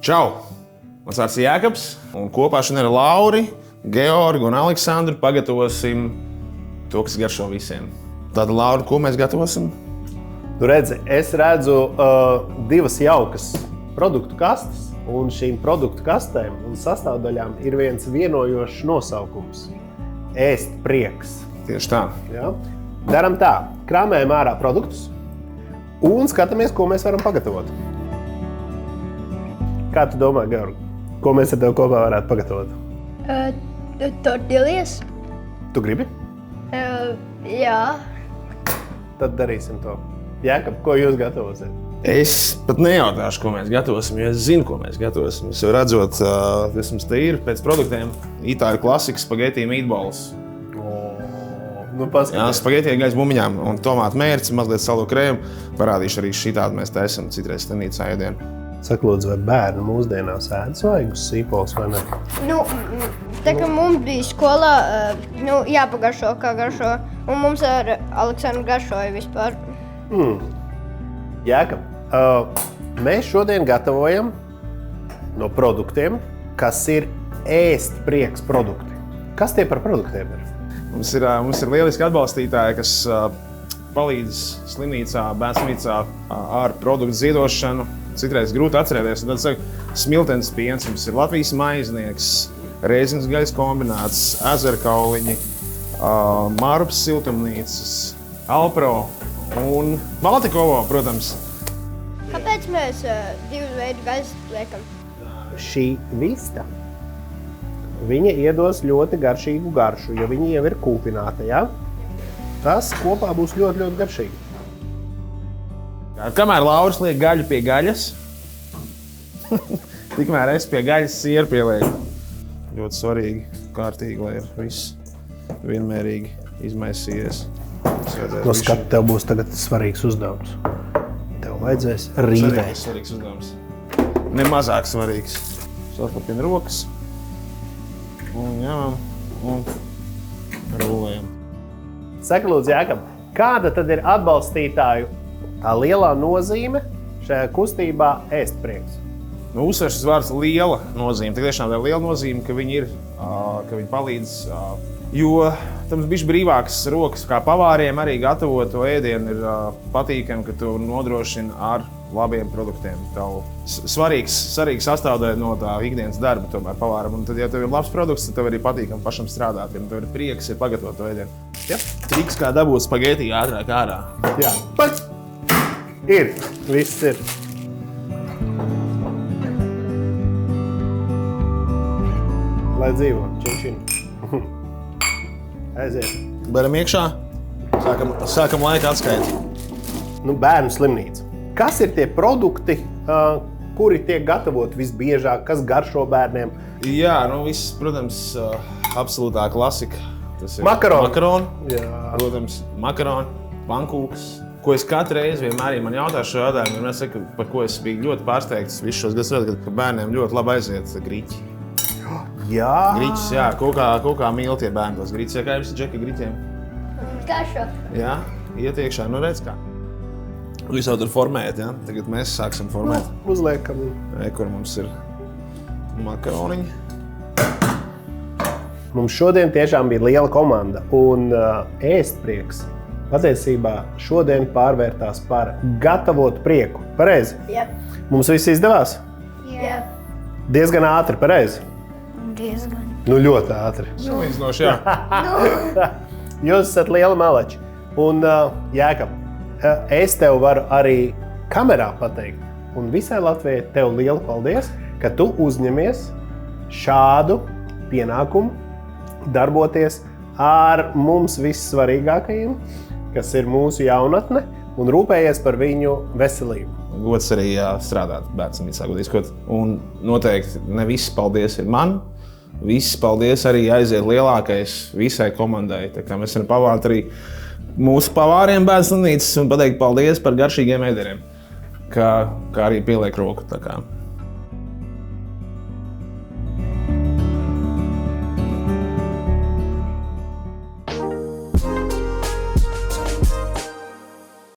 Čau! Mans vārds ir Jākaps, un kopā šodien ar Lauri, Georgu un Aleksandru pagatavosim to, kas garšo visiem. Tātad, Lauri, ko mēs gatavosim? Tu redzi, es redzu divas jaukas produktu kastes, un šīm produktu kastēm un sastāvdaļām ir viens vienojošs nosaukums – ēst prieks. Tieši tā. Ja? Daram tā, krāmējam ārā produktus un skatāmies, ko mēs varam pagatavot. Kā tu domā, Georg, ko mēs ar tevi kopā varētu pagatavot? Tortillas? Tu gribi? Jā. Tad darīsim to. Jākap, ko jūs gatavosiet? Es pat nejautāšu, ko mēs gatavosim, jo es zinu, ko mēs gatavosim. Es jau redzot, vismaz te ir pēc produktiem itāļu klasika spaghetti meatballs. Nu, paskatās. Jā, spaghetti ar gaļas bumbiņām un tomātu mērci, mazliet salu krējumu. Parādīšu arī šitādu mēs taisam citreiz stenīcā ēdienu. Saka, lūdzu, vai bērni mūsdienās ēd svaigus sīpols vai ne? Tā kā mums bija skolā, jāpagaršo, kā garšo, un mums ar Aleksandru garšoja vispār. Jākap, mēs šodien gatavojam no produktiem, kas ir ēst prieks produkti. Kas tie par produktiem ir? Mums ir lieliski atbalstītāji, kas palīdz slimnīcā, bērnslimnīcā ar produktu ziedošanu. Citreiz grūti atcerēties, un tad saka, smiltenes piens, mums ir Latvijas maiznieks, Rēzines gaļas kombināts, ezerkauliņi, Mārupas siltumnīcas, Alpro un Baltikovo, protams. Kāpēc mēs divus veidu gaļas liekam? Šī vista, viņa iedos ļoti garšīgu garšu, jo viņa jau ir kūpināta, ja? Tas kopā būs ļoti, ļoti garšīgi. Kamēr Lauris liek gaļu pie gaļas, tikmēr es pie gaļas sieru pielieku. Ļoti svarīgi, kārtīgi, lai ir viss vienmērīgi izmaisījies. No skatu tev būs tagad svarīgs uzdevums. Tev vajadzēs rīvēt. Svarīgs uzdevums. Ne mazāk svarīgs. Saslapjam rokas un ņemam un rulējam. Saka, lūdzu, Jākap, kāda tad ir atbalstītāju tā lielā nozīme šajā kustībā ēst prieks? Uzsvers vārds liela nozīme. Tik tiešām tā ir liela nozīme, ka viņi ir, ka viņi palīdz, jo tam bišķi brīvākas rokas kā pavāriem arī gatavot to ēdienu ir patīkami, ka tu nodrošini ar labiem produktiem. Tavu svarīgs sastāvdaļa no tā ikdienas darba tomēr pavāram. Un tad, ja tev ir labs produkts, tad tev arī patīkami pašam strādāt. Ja tev ir prieks ir pagatavot to ēdienu. Ja? Triks, kā dabūt spaghetti ātrāk ārā. Jā, pats! Ir, viss ir. Lai dzīvo, čin. Aiziet. Beram iekšā, sākam laika atskaiti. Bērnu slimnīca. Kas ir tie produkti, kuri tiek gatavoti visbiežāk, kas garšo bērniem? Jā, viss, protams, absolūtā klasika. Tas ir Makaroni. Makaroni. Jā. Protams, makaroni, pankūkas. Ko es katru reizi vienmēr man jautāju šo jautājumu, un es saku, par ko es biju ļoti pārsteigts visus šos gadus, ka bērniem ļoti labi aiziet griķi. Jā. Griķis, jā, kaut kā mīl tie bērni tos griķis. Kā ir visi džeki griķiem? Garšo. Jā, iet iekšā, redz kā. Jūs jau tur formējat, ja? Tagad mēs sāksim formēt. Uzliekam. Kur mums ir makaroniņi. Mums šodien tiešām bija liela komanda, un ēst prieks patiesībā šodien pārvērtās par gatavot prieku. Pareizi? Jā. Mums viss izdevās? Jā. Diezgan ātri, pareizi? Diezgan. Ļoti ātri. Salīdzinoši, jā. Jūs esat liela maleči. Un, Jākap, es tev varu arī kamerā pateikt, un visai Latvijai tev liela paldies, ka tu uzņemies šādu pienākumu darboties ar mums vissvarīgākajiem, kas ir mūsu jaunatne, un rūpējies par viņu veselību. Gods arī strādāt bērnslimnīcā, godīskot. Un noteikti ne viss paldies ir man. Viss paldies arī aiziet lielākais visai komandai. Tā kā mēs varam pavārt arī mūsu pavāriem bērnslimnīcas un pateikt paldies par garšīgiem ēdieniem, kā arī pieliek roku. Tā kā.